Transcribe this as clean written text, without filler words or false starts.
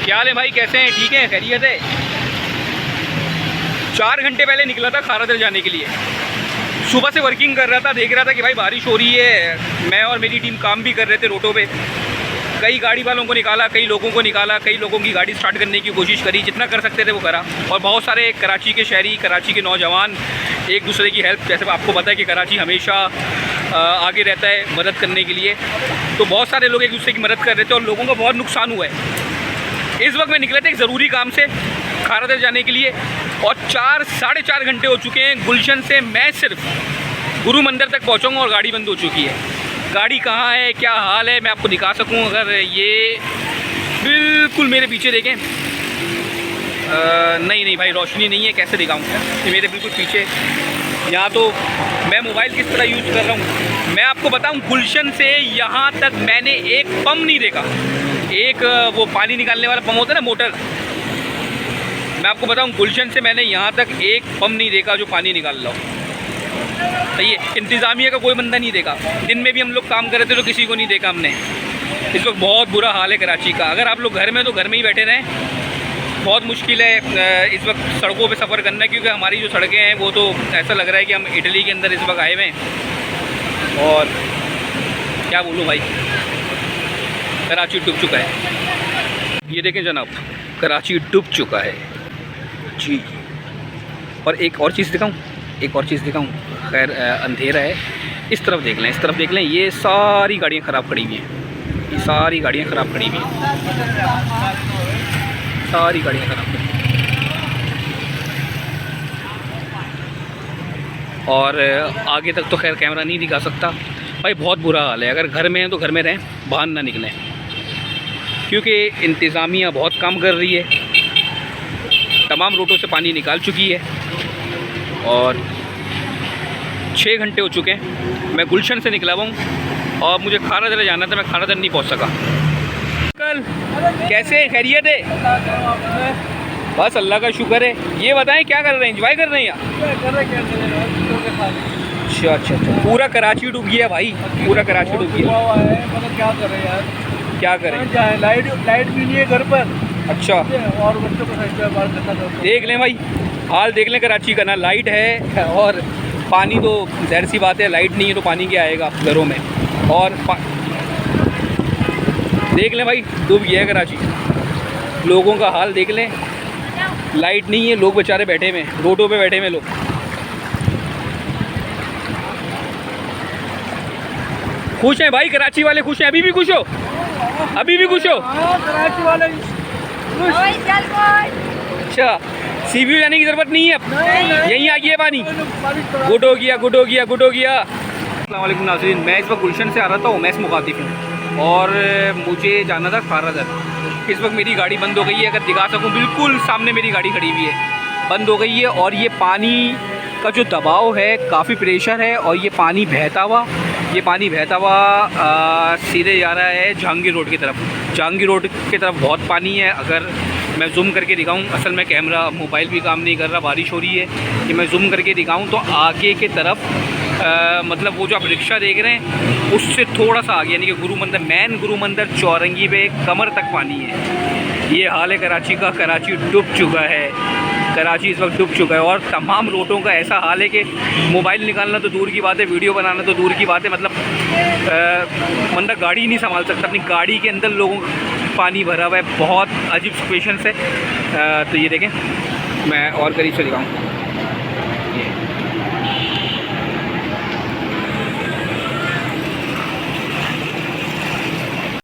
क्या हाल है भाई, कैसे हैं? ठीक है, खैरियत है। 4 घंटे पहले निकला था खारादर जाने के लिए। सुबह से वर्किंग कर रहा था, देख रहा था कि भाई बारिश हो रही है। मैं और मेरी टीम काम भी कर रहे थे रोडों पे। कई गाड़ी वालों को निकाला, कई लोगों को निकाला, कई लोगों की गाड़ी स्टार्ट करने की कोशिश करी, जितना कर सकते थे वो करा। और बहुत सारे कराची के शहरी, कराची के नौजवान एक दूसरे की हेल्प, जैसे आपको पता है कि कराची हमेशा आगे रहता है मदद करने के लिए, तो बहुत सारे लोग एक दूसरे की मदद कर रहे थे और लोगों को बहुत नुकसान हुआ है। इस वक्त मैं निकले थे एक ज़रूरी काम से खारादर जाने के लिए और 4 साढ़े 4 घंटे हो चुके हैं। गुलशन से मैं सिर्फ गुरु मंदिर तक पहुंचूंगा और गाड़ी बंद हो चुकी है। गाड़ी कहाँ है, क्या हाल है, मैं आपको दिखा सकूं अगर ये बिल्कुल मेरे पीछे देखें। नहीं भाई, रोशनी नहीं है, कैसे दिखाऊं? ये मेरे बिल्कुल पीछे। यहाँ तो मैं मोबाइल किस तरह यूज़ कर रहा हूँ मैं आपको बताऊँ। गुलशन से यहाँ तक मैंने एक पंप नहीं देखा। एक वो पानी निकालने वाला पंप होता है ना, मोटर। मैं आपको बताऊं, गुलशन से मैंने यहाँ तक एक पंप नहीं देखा जो पानी निकाल रहा हो। सही है, इंतज़ामिया का कोई बंदा नहीं देखा। दिन में भी हम लोग काम कर रहे थे तो किसी को नहीं देखा हमने। इस वक्त बहुत बुरा हाल है कराची का। अगर आप लोग घर में तो घर में ही बैठे रहें। बहुत मुश्किल है इस वक्त सड़कों पे सफ़र करना, क्योंकि हमारी जो सड़कें हैं वो तो ऐसा लग रहा है कि हम इटली के अंदर इस वक्त आए हुए हैं। और क्या बोलूँ भाई, कराची डूब चुका है। ये देखें जनाब, कराची डूब चुका है जी। और एक और चीज़ दिखाऊं, खैर अंधेरा है। इस तरफ देख लें, इस तरफ देख लें, ये सारी गाड़ियाँ ख़राब खड़ी हुई हैं। ये सारी गाड़ियाँ ख़राब खड़ी हुई हैं, सारी गाड़ियाँ ख़राब खड़ी हुई हैं। और आगे तक तो खैर कैमरा नहीं दिखा सकता भाई, बहुत बुरा हाल है। अगर घर में हैं तो घर में रहें, बाहर ना निकलें, क्योंकि इंतज़ामिया बहुत काम कर रही है। तमाम रोडों से पानी निकाल चुकी है और 6 घंटे हो चुके हैं। मैं गुलशन से निकला हुआ हूँ और मुझे खारादर जाना था, मैं खारादर नहीं पहुँच सका। कल कैसे, खैरियत है? बस अल्लाह का शुक्र है। ये बताएं क्या कर रहे हैं, एंजॉय कर रहे हैं यहाँ? अच्छा, पूरा कराची डूब गया भाई, पूरा कराची डूब गया। क्या करें यार, क्या करें? लाइट भी नहीं है घर पर। अच्छा, और बच्चों को देख लें भाई, हाल देख लें कराची का। ना लाइट है और पानी तो ज़ाहिर सी बात है, लाइट नहीं है तो पानी क्या आएगा घरों में। और देख लें भाई, डूब गया है कराची। लोगों का हाल देख लें, लाइट नहीं है, लोग बेचारे बैठे हुए हैं, रोडों पे बैठे हुए लोग। खुश हैं भाई, कराची वाले खुश हैं। अभी भी खुश हो? अभी भी खुश हो? कराची वाले अच्छा, सीवी जाने की ज़रूरत नहीं है अब, यहीं आ गया पानी। गुड हो गया, गुड हो गया, गुड हो गया। अस्सलाम वालेकुम नाज़रीन, मैं इस वक्त गुलशन से आ रहा था, उमैस मुखातिब हूँ और मुझे जाना था खारादर। इस वक्त मेरी गाड़ी बंद हो गई है, अगर दिखा सकूँ बिल्कुल सामने मेरी गाड़ी खड़ी हुई है, बंद हो गई है। और ये पानी का जो दबाव है, काफ़ी प्रेशर है और ये पानी बहता हुआ सीधे जा रहा है जहांगीर रोड की तरफ। जहांगीर रोड की तरफ बहुत पानी है। अगर मैं जूम करके दिखाऊं, असल में कैमरा मोबाइल भी काम नहीं कर रहा, बारिश हो रही है, कि मैं जूम करके दिखाऊं तो आगे के तरफ मतलब वो जो आप रिक्शा देख रहे हैं उससे थोड़ा सा आगे, यानी कि गुरु मंदिर चौरंगी पे कमर तक पानी है। ये हाल है कराची का। कराची डूब चुका है, कराची इस वक्त डूब चुका है। और तमाम रोडों का ऐसा हाल है कि मोबाइल निकालना तो दूर की बात है, वीडियो बनाना तो दूर की बात है। मतलब बंदा गाड़ी नहीं संभाल सकता, अपनी गाड़ी के अंदर लोगों पानी भरा हुआ है। बहुत अजीब सिचुएशन है। तो ये देखें, मैं और करीब से दिखाऊँ।